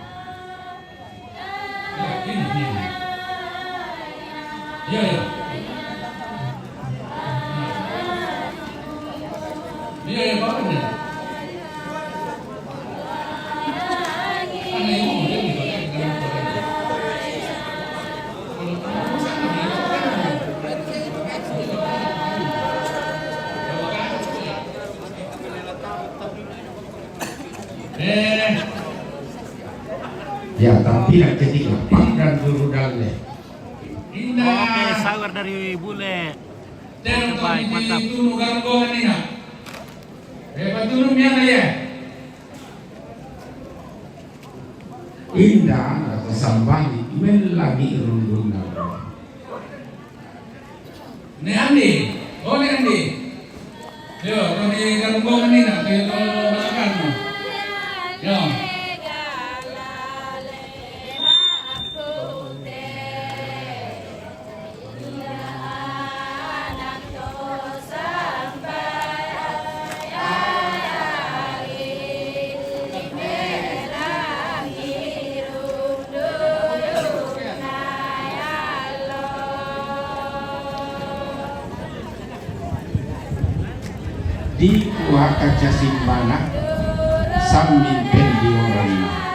Ya, ini. Ya. Ya, tampilan ketiga Pangdan Durudale. Oke, sawer dari bule. Terus Baik, mantap. itu gangguan ini nak. Patulung yan ya. Indah atau sambali melagi runduna. Ni Andi, oh ni Andi. Yo, ni gangguan ini nak. Kayo balakan mo. Yo. Di kuah kaca simbana sambil pendi orangnya.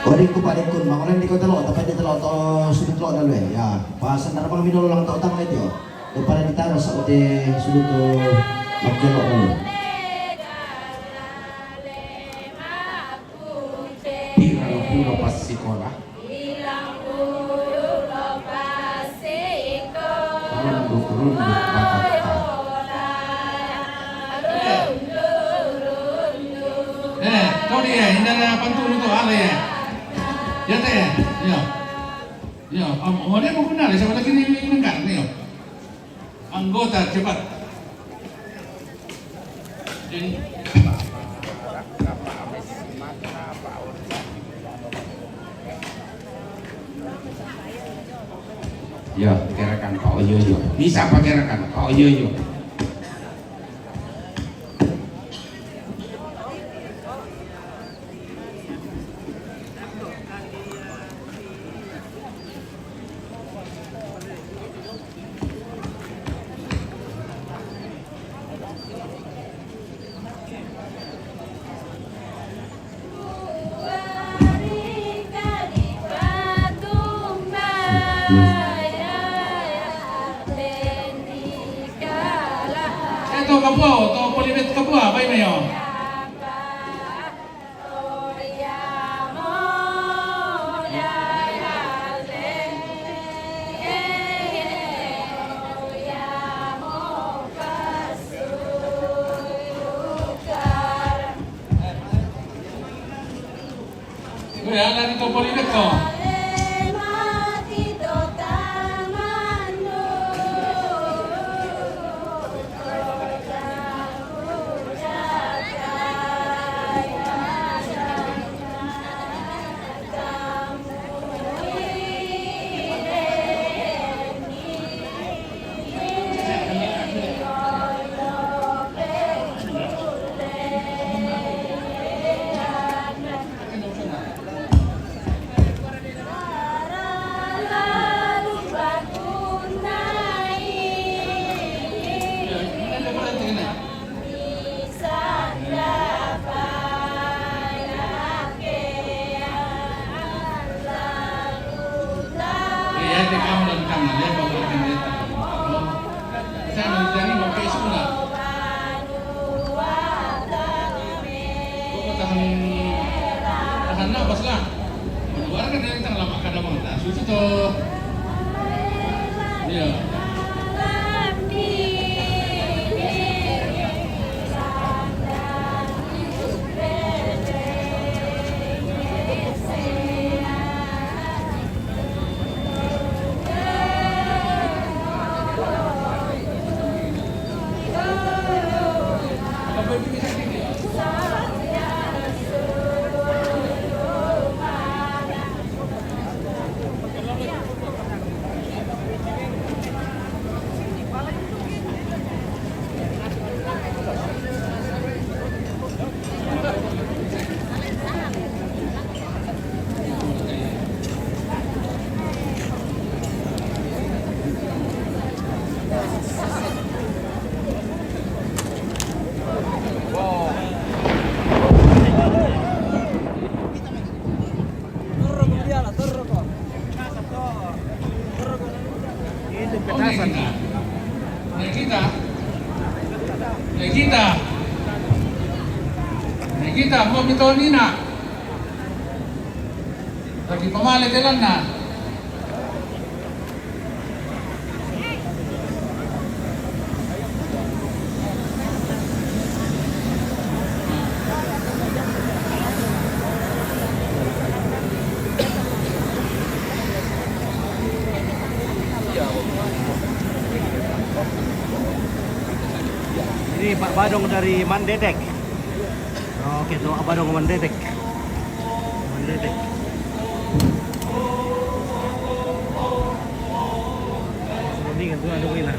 Wadik ko padik kun, makulang di ko talo, tapay di talo, to sudut lo dalo ya. Pasan na pang minolo lang tao tama ito. Do para ditaro sa uti sudut to magjalo dalo. Tirang pulo pas sekolah. Runduk batata. Kau dia, hindi na pantulong to, ala ya. Ya teh, ya. Ya, mana mau kenal? Siapa lagi ni mendengar ni? Anggota cepat. Ya, gerakan Pak Oyoyo. Bisa apa gerakan Pak Oyoyo? Ito kapwa, to polibet kapwa, bay mayo. Kuya, lari to polibet ko. Kedasan. Kita mo bito nina. Lagi pamalit lang na. Ini Pak Badong dari Mandedek. Oke, tuh Pak Badong Mandedek. Mandedek. Ini kan tuh ada wina.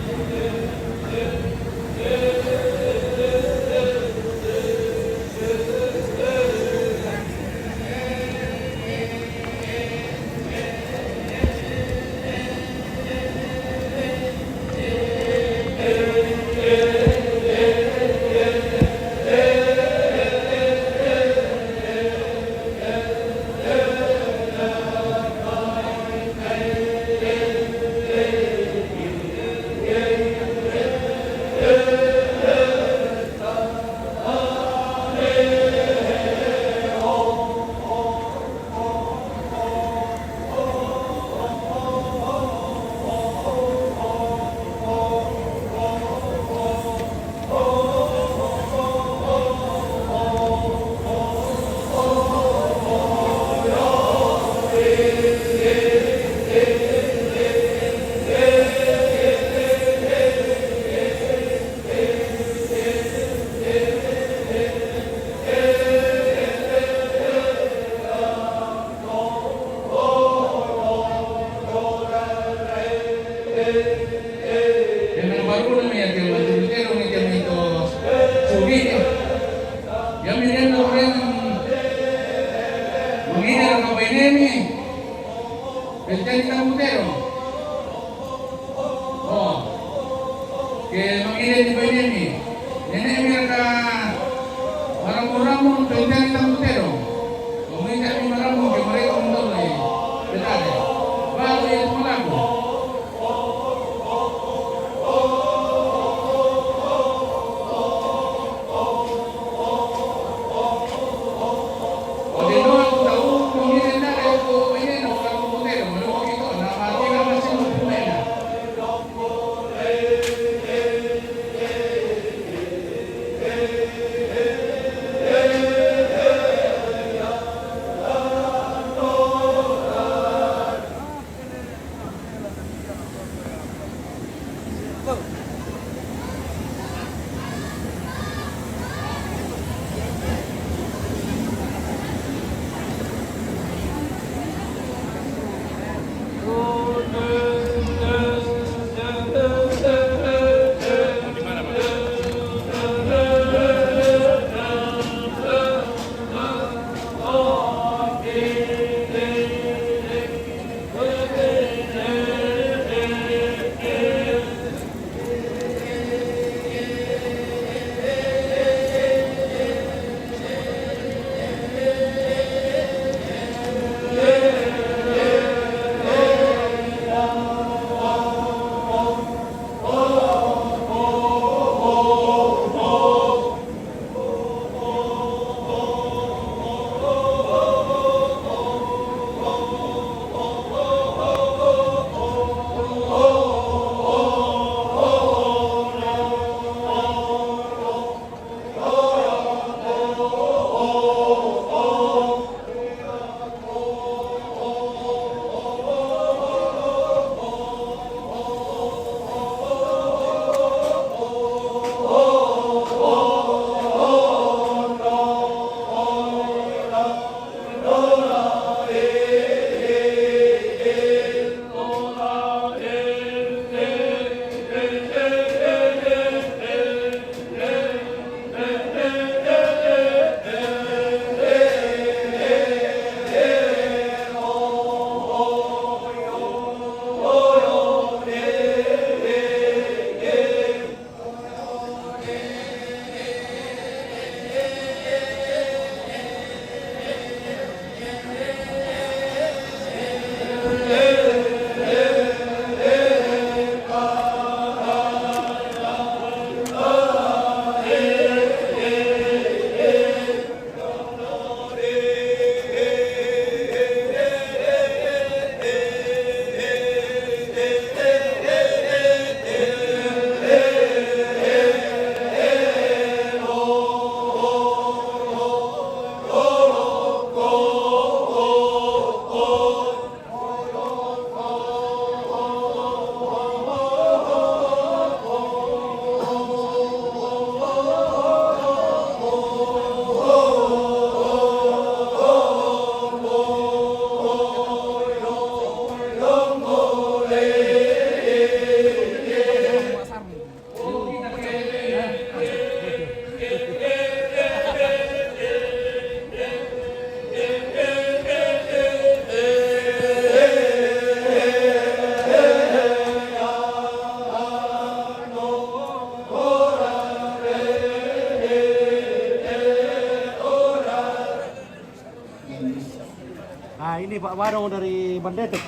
Nah ini Pak Barong dari Bandetek.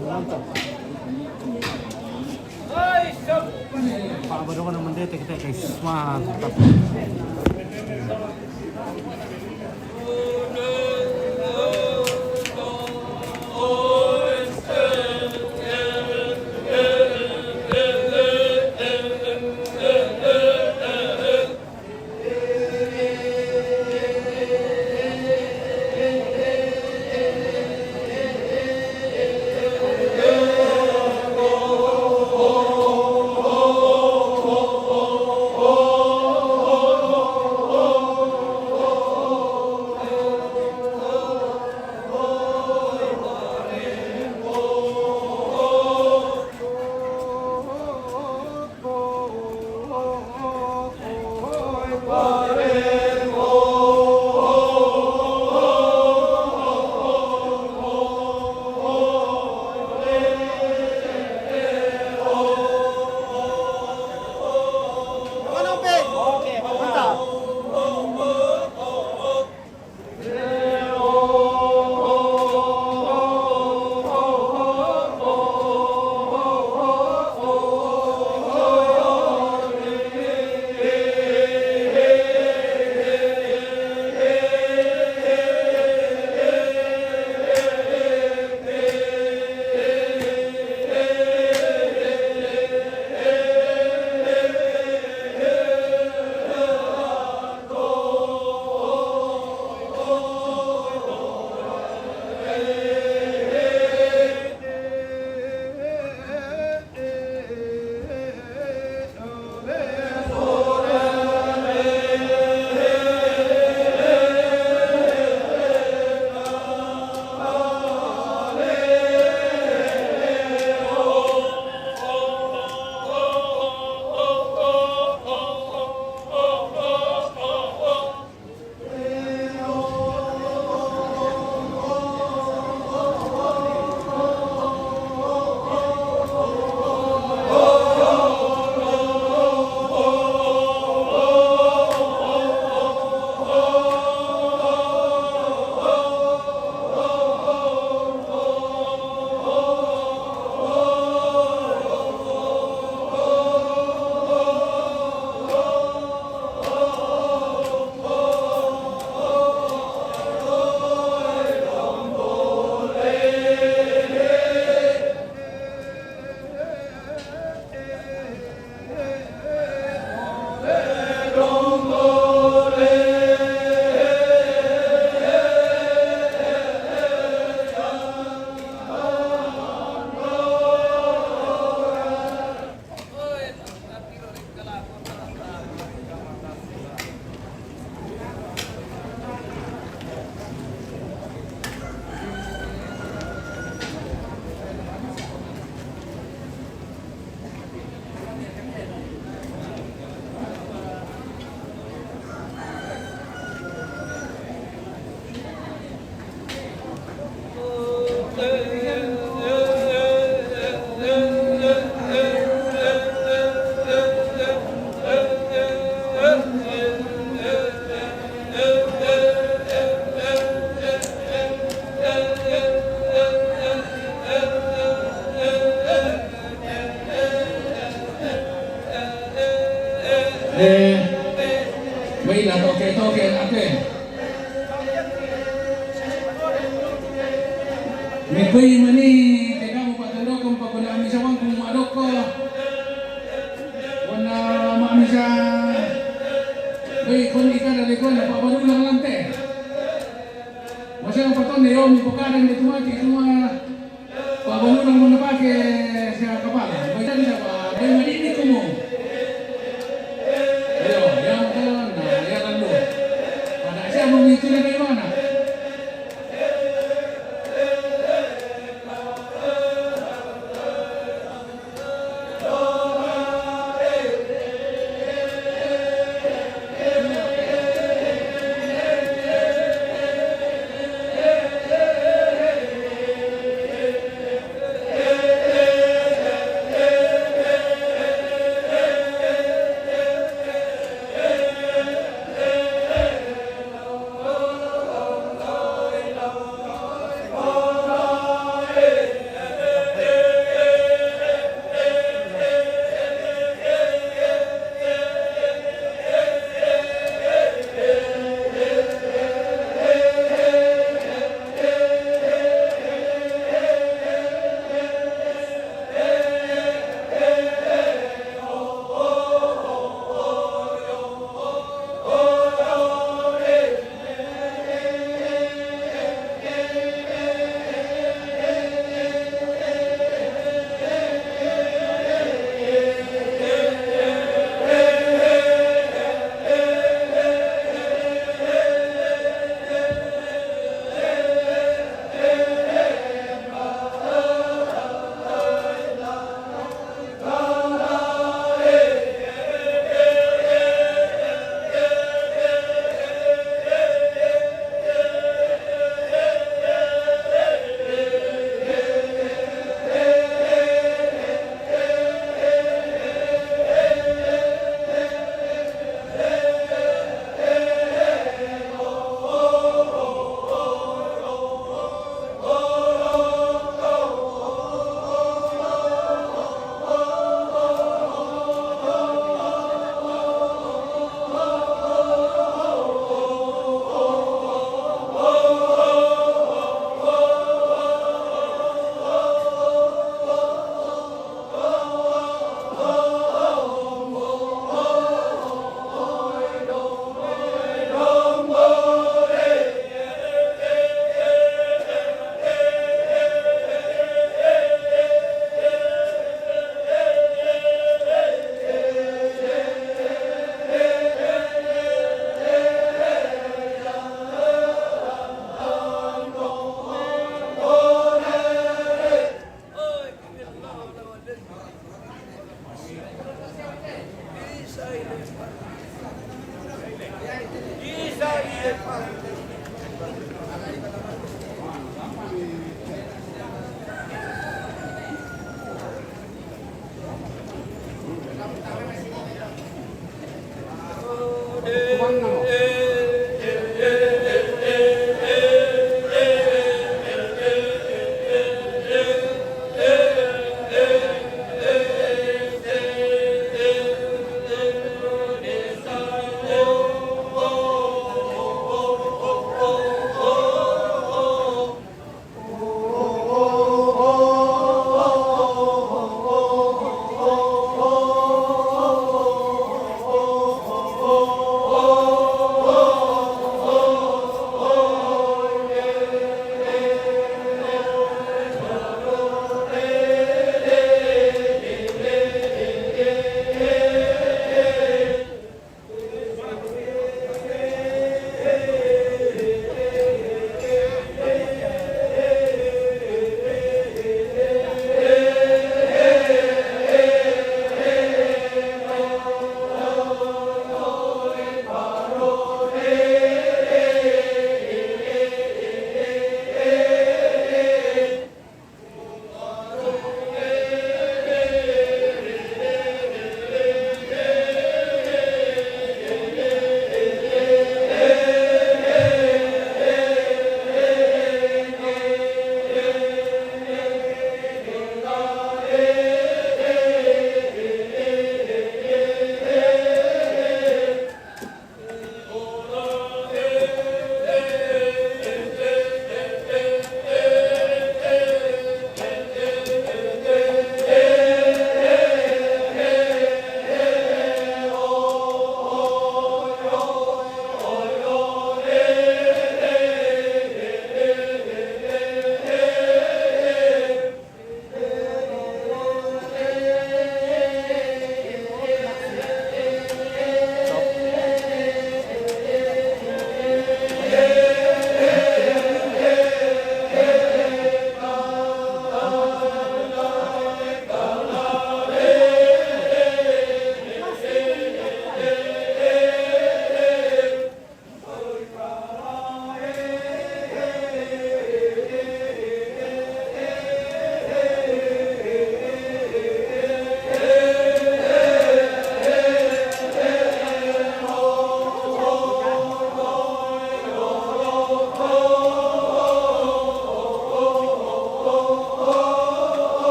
Mantap. Pak Barong dari Bandetek kita guys. Mantap. Baiklah, toke ate. Mekoi mani tega mo patulog kung paguna mi sa wang kung adok ko. Wana mami sa baik kun ikan dari kun apa baru lang lante. Masih ang paton ni Yomi bukaran ni tumati semua. Pabalu lang mo na